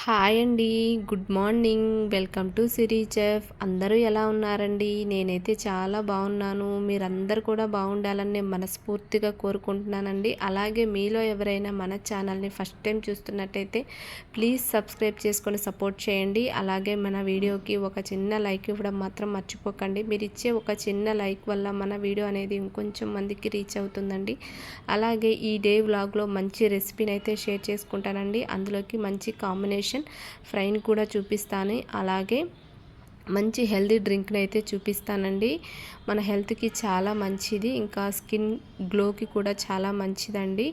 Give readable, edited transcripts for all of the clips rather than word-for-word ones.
Hi అండి. Good morning. Welcome to Siri chef. అందరూ ఎలా ఉన్నారండి? నేనైతే చాలా బాగున్నాను. మీరందరూ కూడా బాగుండాలని నేను మనస్ఫూర్తిగా కోరుకుంటున్నానండి. అలాగే మీలో ఎవరైనా మన ఛానల్ని ఫస్ట్ టైం చూస్తున్నట్టయితే ప్లీజ్ సబ్స్క్రైబ్ చేసుకొని సపోర్ట్ చేయండి. అలాగే మన వీడియోకి ఒక చిన్న లైక్ ఇవ్వడం మాత్రం మర్చిపోకండి. మీరు ఇచ్చే ఒక చిన్న లైక్ వల్ల మన వీడియో అనేది ఇంకొంచెం మందికి రీచ్ అవుతుందండి. అలాగే ఈ డే వ్లాగ్లో మంచి రెసిపీని అయితే షేర్ చేసుకుంటానండి. అందులోకి మంచి కాంబినేషన్ ఫ్రైని కూడా చూపిస్తాను. అలాగే మంచి హెల్తీ డ్రింక్ని అయితే చూపిస్తానండి. మన హెల్త్కి చాలా మంచిది, ఇంకా స్కిన్ గ్లోకి కూడా చాలా మంచిదండి.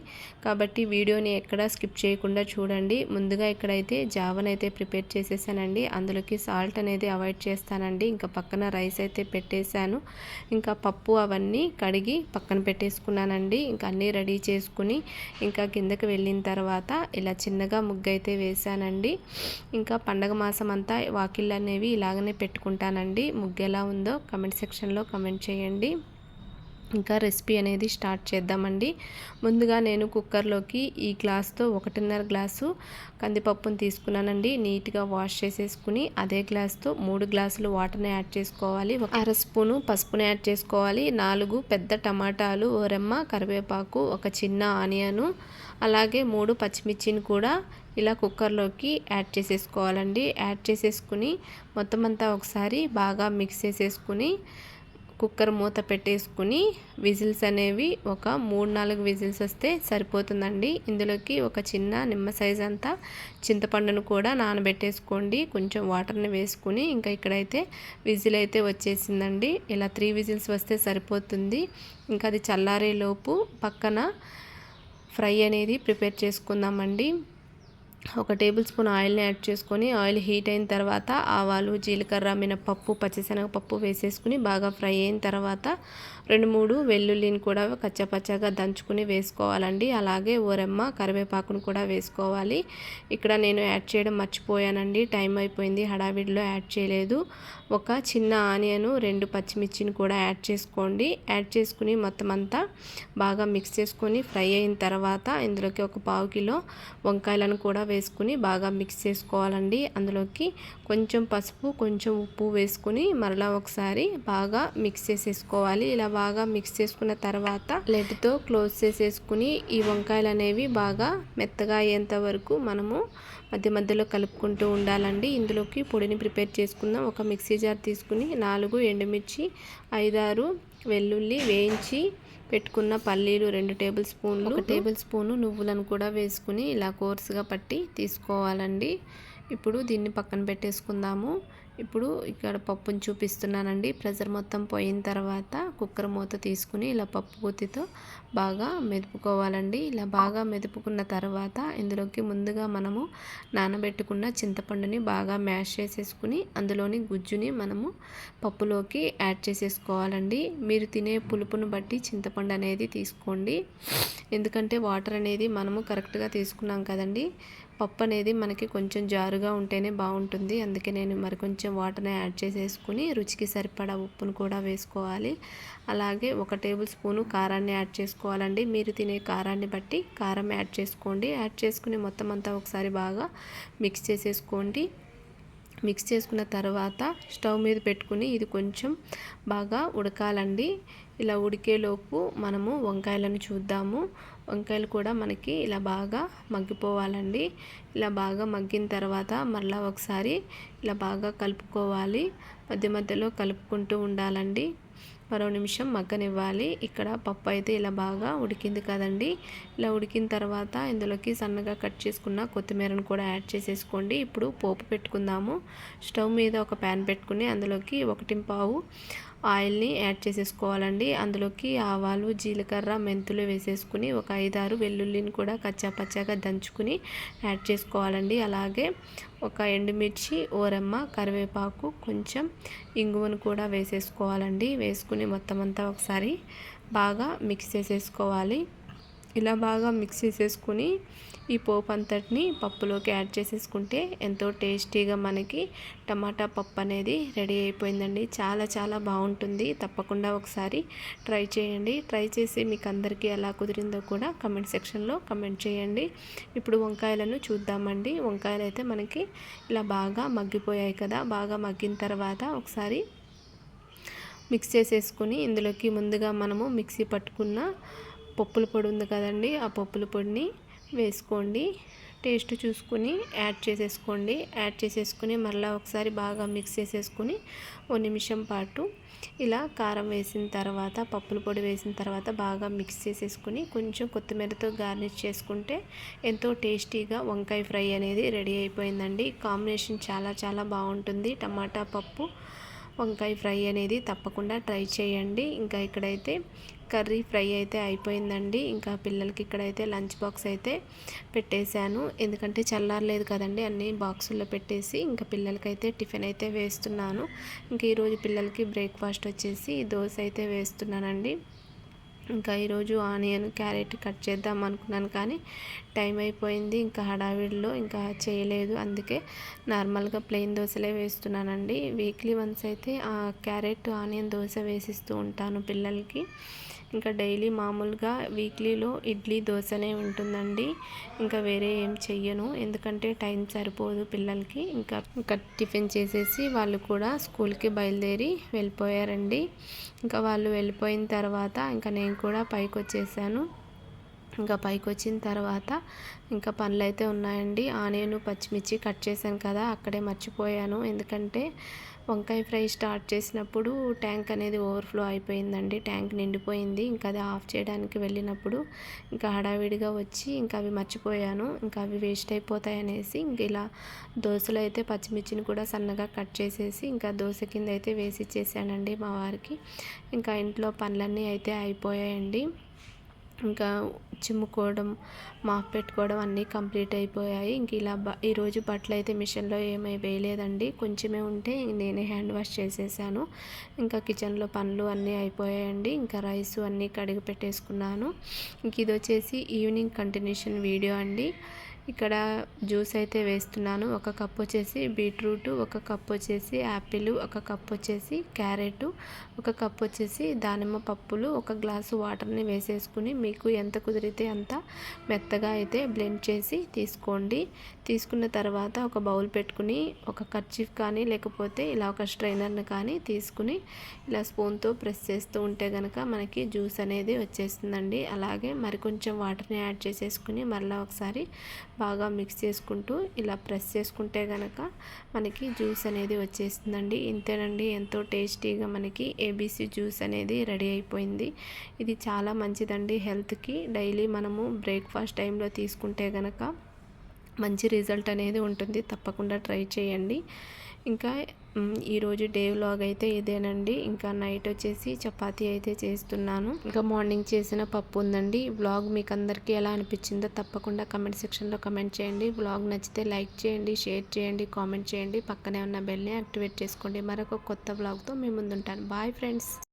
కాబట్టి వీడియోని ఎక్కడ స్కిప్ చేయకుండా చూడండి. ముందుగా ఇక్కడైతే జావన్ అయితే ప్రిపేర్ చేసేసానండి. అందులోకి సాల్ట్ అనేది అవాయిడ్ చేస్తానండి. ఇంకా పక్కన రైస్ అయితే పెట్టేశాను. ఇంకా పప్పు అవన్నీ కడిగి పక్కన పెట్టేసుకున్నానండి. ఇంకా అన్నీ రెడీ చేసుకుని ఇంకా కిందకి వెళ్ళిన తర్వాత ఇలా చిన్నగా ముగ్గు అయితే వేశానండి. ఇంకా పండగ మాసం అంతా వాకిళ్ళు అనేవి ఇలాగనే పెట్టుకుంటానండి. ముగ్గు ఎలా ఉందో కమెంట్ సెక్షన్లో కమెంట్ చేయండి. ఇంకా రెసిపీ అనేది స్టార్ట్ చేద్దామండి. ముందుగా నేను కుక్కర్లోకి ఈ గ్లాస్తో 1.5 గ్లాసు కందిపప్పును తీసుకున్నానండి. నీట్గా వాష్ చేసేసుకుని అదే గ్లాస్తో 3 గ్లాసులు వాటర్ని యాడ్ చేసుకోవాలి. 1/2 స్పూను పసుపుని యాడ్ చేసుకోవాలి. 4 పెద్ద టమాటాలు, ఓరెమ్మ, కరివేపాకు, ఒక చిన్న ఆనియను, అలాగే 3 పచ్చిమిర్చిని కూడా ఇలా కుక్కర్లోకి యాడ్ చేసేసుకోవాలండి. యాడ్ చేసేసుకుని మొత్తం అంతా ఒకసారి బాగా మిక్స్ చేసేసుకుని కుక్కర్ మూత పెట్టేసుకుని విజిల్స్ అనేవి ఒక 3-4 విజిల్స్ వస్తే సరిపోతుందండి. ఇందులోకి ఒక చిన్న నిమ్మ సైజ్ అంతా చింతపండును కూడా నానబెట్టేసుకోండి. కొంచెం వాటర్ని వేసుకుని ఇంకా ఇక్కడైతే విజిల్ అయితే వచ్చేసిందండి. ఇలా 3 విజిల్స్ వస్తే సరిపోతుంది. ఇంకా అది చల్లారేలోపు పక్కన ఫ్రై అనేది ప్రిపేర్ చేసుకుందామండి. 1 టేబుల్ స్పూన్ ఆయిల్ని యాడ్ చేసుకొని ఆయిల్ హీట్ అయిన తర్వాత ఆవాలు, జీలకర్ర, మినపప్పు, పచ్చిశనగపప్పు వేసేసుకుని బాగా ఫ్రై అయిన తర్వాత 2-3 వెల్లుల్లిని కూడా కచ్చాపచ్చాగా దంచుకుని వేసుకోవాలండి. అలాగే ఓరెమ్మ, కరివేపాకును కూడా వేసుకోవాలి. ఇక్కడ నేను యాడ్ చేయడం మర్చిపోయానండి. టైం అయిపోయింది, హడావిడిలో యాడ్ చేయలేదు. ఒక చిన్న ఆనియను, 2 పచ్చిమిర్చిని కూడా యాడ్ చేసుకోండి. యాడ్ చేసుకుని మొత్తం అంతా బాగా మిక్స్ చేసుకొని ఫ్రై అయిన తర్వాత ఇందులోకి ఒక 1/4 కిలో వంకాయలను కూడా వేసుకుని బాగా మిక్స్ చేసుకోవాలండి. అందులోకి కొంచెం పసుపు, కొంచెం ఉప్పు వేసుకుని మరలా ఒకసారి బాగా మిక్స్ చేసేసుకోవాలి. ఇలా బాగా మిక్స్ చేసుకున్న తర్వాత లెడ్తో క్లోజ్ చేసేసుకుని ఈ వంకాయలు అనేవి బాగా మెత్తగా అయ్యేంత వరకు మనము మధ్య మధ్యలో కలుపుకుంటూ ఉండాలండి. ఇందులోకి పొడిని ప్రిపేర్ చేసుకుందాం. ఒక మిక్సీ జార్ తీసుకుని 4 ఎండుమిర్చి, 5-6 వెల్లుల్లి, వేయించి పెట్టుకున్న పల్లీలు 2 టేబుల్ స్పూన్లు, 1 టేబుల్ స్పూను నువ్వులను కూడా వేసుకుని ఇలా కోర్సుగా పట్టి తీసుకోవాలండి. ఇప్పుడు దీన్ని పక్కన పెట్టేసుకుందాము. ఇప్పుడు ఇక్కడ పప్పును చూపిస్తున్నానండి. ప్రెషర్ మొత్తం పోయిన తర్వాత కుక్కర్ మూత తీసుకుని ఇలా పప్పు గుత్తితో బాగా మెదుపుకోవాలండి. ఇలా బాగా మెదుపుకున్న తర్వాత ఇందులోకి ముందుగా మనము నానబెట్టుకున్న చింతపండుని బాగా మ్యాష్ చేసేసుకుని అందులోని గుజ్జుని మనము పప్పులోకి యాడ్ చేసేసుకోవాలండి. మీరు తినే పులుపును బట్టి చింతపండు అనేది తీసుకోండి. ఎందుకంటే వాటర్ అనేది మనము కరెక్ట్గా తీసుకున్నాం కదండి. పప్పు అనేది మనకి కొంచెం జారుగా ఉంటేనే బాగుంటుంది. అందుకే నేను మరి కొంచెం వాటర్ని యాడ్ చేసేసుకుని రుచికి సరిపడా ఉప్పును కూడా వేసుకోవాలి. అలాగే 1 టేబుల్ స్పూను కారాన్ని యాడ్ చేసుకోవాలండి. మీరు తినే కారాన్ని బట్టి కారం యాడ్ చేసుకోండి. యాడ్ చేసుకుని మొత్తం అంతా ఒకసారి బాగా మిక్స్ చేసేసుకోండి. మిక్స్ చేసుకున్న తర్వాత స్టవ్ మీద పెట్టుకుని ఇది కొంచెం బాగా ఉడకాలండి. ఇలా ఉడికేలోపు మనము వంకాయలను చూద్దాము. వంకాయలు కూడా మనకి ఇలా బాగా మగ్గిపోవాలండి. ఇలా బాగా మగ్గిన తర్వాత మళ్ళీ ఒకసారి ఇలా బాగా కలుపుకోవాలి. మధ్య మధ్యలో కలుపుకుంటూ ఉండాలండి. మరో నిమిషం మగ్గనివ్వాలి. ఇక్కడ పప్పు అయితే ఇలా బాగా ఉడికింది కదండి. ఇలా ఉడికిన తర్వాత ఇందులోకి సన్నగా కట్ చేసుకున్న కొత్తిమీరను కూడా యాడ్ చేసేసుకోండి. ఇప్పుడు పోపు పెట్టుకుందాము. స్టవ్ మీద ఒక ప్యాన్ పెట్టుకుని అందులోకి 1.5 ఆయిల్ని యాడ్ చేసేసుకోవాలండి. అందులోకి ఆవాలు, జీలకర్ర, మెంతులు వేసేసుకుని ఒక 5-6 వెల్లుల్లిని కూడా కచ్చాపచ్చాగా దంచుకుని యాడ్ చేసుకోవాలండి. అలాగే ఒక ఎండుమిర్చి, ఓరెమ్మ, కరివేపాకు, కొంచెం ఇంగువను కూడా వేసేసుకోవాలండి. వేసుకుని మొత్తం అంతా ఒకసారి బాగా మిక్స్ చేసేసుకోవాలి. ఇలా బాగా మిక్స్ చేసేసుకుని ఈ పోపు అంతటిని పప్పులోకి యాడ్ చేసేసుకుంటే ఎంతో టేస్టీగా మనకి టమాటా పప్పు అనేది రెడీ అయిపోయిందండి. చాలా చాలా బాగుంటుంది. తప్పకుండా ఒకసారి ట్రై చేయండి. ట్రై చేసి మీకు అందరికీ ఎలా కుదిరిందో కూడా కమెంట్ సెక్షన్లో కమెంట్ చేయండి. ఇప్పుడు వంకాయలను చూద్దామండి. వంకాయలు అయితే మనకి ఇలా బాగా మగ్గిపోయాయి కదా. బాగా మగ్గిన తర్వాత ఒకసారి మిక్స్ చేసేసుకుని ఇందులోకి ముందుగా మనము మిక్సీ పట్టుకున్న పప్పుల పొడి ఉంది కదండి, ఆ పప్పుల పొడిని వేసుకోండి. టేస్ట్ చూసుకుని యాడ్ చేసేసుకోండి. యాడ్ చేసేసుకుని మళ్ళీ ఒకసారి బాగా మిక్స్ చేసేసుకుని ఓ నిమిషం పాటు ఇలా కారం వేసిన తర్వాత పప్పుల పొడి వేసిన తర్వాత బాగా మిక్స్ చేసేసుకుని కొంచెం కొత్తిమీరతో గార్నిష్ చేసుకుంటే ఎంతో టేస్టీగా వంకాయ ఫ్రై అనేది రెడీ అయిపోయిందండి. కాంబినేషన్ చాలా చాలా బాగుంటుంది. టమాటా పప్పు వంకాయ ఫ్రై అనేది తప్పకుండా ట్రై చేయండి. ఇంకా ఇక్కడైతే కర్రీ ఫ్రై అయితే అయిపోయిందండి. ఇంకా పిల్లలకి ఇక్కడైతే లంచ్ బాక్స్ అయితే పెట్టేశాను. ఎందుకంటే చల్లారలేదు కదండి, అన్నీ బాక్సుల్లో పెట్టేసి ఇంకా పిల్లలకైతే టిఫిన్ అయితే వేస్తున్నాను. ఇంకా ఈరోజు పిల్లలకి బ్రేక్ఫాస్ట్ వచ్చేసి దోశ అయితే వేస్తున్నానండి. ఇంకా ఈరోజు ఆనియన్ క్యారెట్ కట్ చేద్దాం అనుకున్నాను కానీ టైం అయిపోయింది. ఇంకా హడావిడిలో ఇంకా చేయలేదు. అందుకే నార్మల్గా ప్లెయిన్ దోశలే వేస్తున్నానండి. వీక్లీ వన్స్ అయితే క్యారెట్ ఆనియన్ దోశ వేసిస్తూ ఉంటాను పిల్లలకి. ఇంకా డైలీ మామూలుగా వీక్లీలో ఇడ్లీ దోశనే ఉంటుందండి. ఇంకా వేరే ఏం చెయ్యను, ఎందుకంటే టైం సరిపోదు పిల్లలకి. ఇంకా టిఫిన్ చేసేసి వాళ్ళు కూడా స్కూల్కి బయలుదేరి వెళ్ళిపోయారండి. ఇంకా వాళ్ళు వెళ్ళిపోయిన తర్వాత ఇంకా నేను కూడా పైకి వచ్చేసాను. ఇంకా పైకి వచ్చిన తర్వాత ఇంకా పనులు అయితే ఉన్నాయండి. ఆనియన్ పచ్చిమిర్చి కట్ చేశాను కదా, అక్కడే మర్చిపోయాను. ఎందుకంటే వంకాయ ఫ్రై స్టార్ట్ చేసినప్పుడు ట్యాంక్ అనేది ఓవర్ఫ్లో అయిపోయిందండి. ట్యాంక్ నిండిపోయింది. ఇంకా అది ఆఫ్ చేయడానికి వెళ్ళినప్పుడు ఇంకా హడావిడిగా వచ్చి ఇంకా అవి మర్చిపోయాను. ఇంకా అవి వేస్ట్ అయిపోతాయి అనేసి ఇంక ఇలా దోశలో అయితే పచ్చిమిర్చిని కూడా సన్నగా కట్ చేసేసి ఇంకా దోశ కింద అయితే వేసి ఇచ్చేసానండి మా వారికి. ఇంకా ఇంట్లో పనులన్నీ అయితే అయిపోయాయండి. ఇంకా చిమ్ముకోవడం, మాప్ పెట్టుకోవడం అన్నీ కంప్లీట్ అయిపోయాయి. ఇంక ఇలా ఈరోజు బట్టలు అయితే మిషన్లో ఏమీ వేయలేదండి. కొంచెమే ఉంటే నేనే హ్యాండ్ వాష్ చేసేసాను. ఇంకా కిచెన్లో పనులు అన్నీ అయిపోయాయండి. ఇంకా రైస్ అన్నీ కడిగి పెట్టేసుకున్నాను. ఇంక ఇది వచ్చేసి ఈవినింగ్ కంటిన్యూషన్ వీడియో అండి. ఇక్కడ జ్యూస్ అయితే వేస్తున్నాను. ఒక కప్ వచ్చేసి బీట్రూట్, ఒక కప్ వచ్చేసి యాపిల్, ఒక కప్ వచ్చేసి క్యారెట్, ఒక కప్ వచ్చేసి దానిమ్మ పప్పులు, ఒక గ్లాసు వాటర్ని వేసేసుకుని మీకు ఎంత కుదిరితే అంత మెత్తగా అయితే బ్లెండ్ చేసి తీసుకోండి. తీసుకున్న తర్వాత ఒక బౌల్ పెట్టుకుని ఒక కర్చీఫ్ కానీ లేకపోతే ఇలా ఒక స్ట్రైనర్ని కానీ తీసుకుని ఇలా స్పూన్తో ప్రెస్ చేస్తూ ఉంటే కనుక మనకి జ్యూస్ అనేది వచ్చేస్తుందండి. అలాగే మరికొంచెం వాటర్ని యాడ్ చేసేసుకుని మళ్ళీ ఒకసారి బాగా మిక్స్ చేసుకుంటూ ఇలా ప్రెస్ చేసుకుంటే కనుక మనకి జ్యూస్ అనేది వచ్చేస్తుందండి. ఇంతేనండి, ఎంతో టేస్టీగా మనకి ఏబీసీ జ్యూస్ అనేది రెడీ అయిపోయింది. ఇది చాలా మంచిదండి హెల్త్కి. డైలీ మనము బ్రేక్ఫాస్ట్ టైంలో తీసుకుంటే కనుక మంచి రిజల్ట్ అనేది ఉంటుంది. తప్పకుండా ట్రై చేయండి. ఇంకా ఈరోజు డే వ్లాగ్ అయితే ఇదేనండి. ఇంకా నైట్ వచ్చేసి చపాతీ అయితే చేస్తున్నాను. ఇంకా మార్నింగ్ చేసిన పప్పు ఉందండి. వ్లాగ్ మీకు అందరికీ ఎలా అనిపించిందో తప్పకుండా కమెంట్ సెక్షన్లో కమెంట్ చేయండి. వ్లాగ్ నచ్చితే లైక్ చేయండి, షేర్ చేయండి, కామెంట్ చేయండి. పక్కనే ఉన్న బెల్ని యాక్టివేట్ చేసుకోండి. మరొక కొత్త వ్లాగ్తో మీ ముందుంటాను. Bye friends.